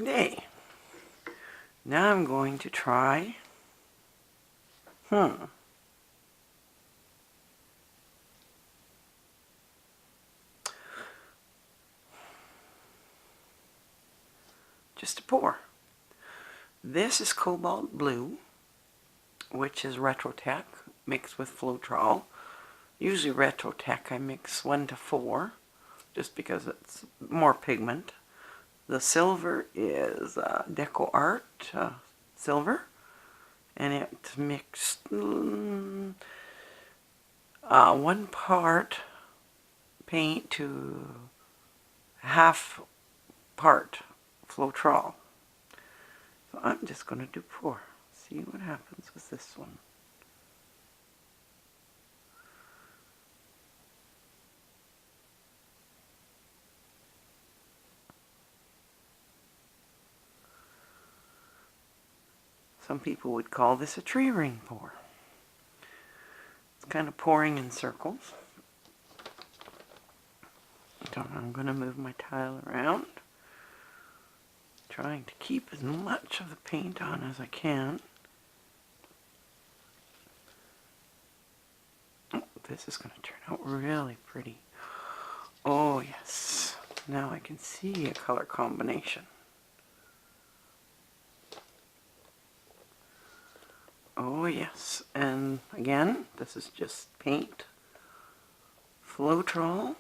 Today, now I'm going to try, just to pour. This is Cobalt Blue, which is Retro Tech mixed with Floetrol. Usually Retro Tech I mix 1 to 4, just because it's more pigment. The silver is Deco Art Silver, and it's mixed 1 part paint to half part Floetrol. So I'm just going to do pour. See what happens with this one. Some people would call this a tree ring pour. It's kind of pouring in circles. So I'm going to move my tile around, trying to keep as much of the paint on as I can. Oh, this is going to turn out really pretty. Oh yes, now I can see a color combination. Oh yes, and again, this is just paint, Floetrol,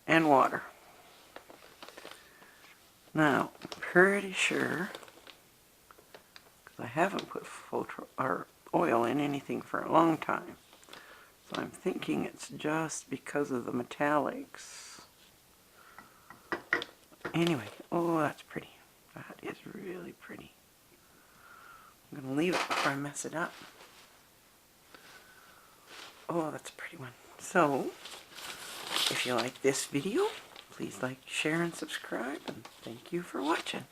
and water. Now, I'm pretty sure, because I haven't put Floetrol or oil in anything for a long time, so I'm thinking it's just because of the metallics. Anyway, oh that's pretty. That is really pretty. I'm going to leave it before I mess it up. Oh, that's a pretty one. So, if you like this video, please like, share, and subscribe, and thank you for watching.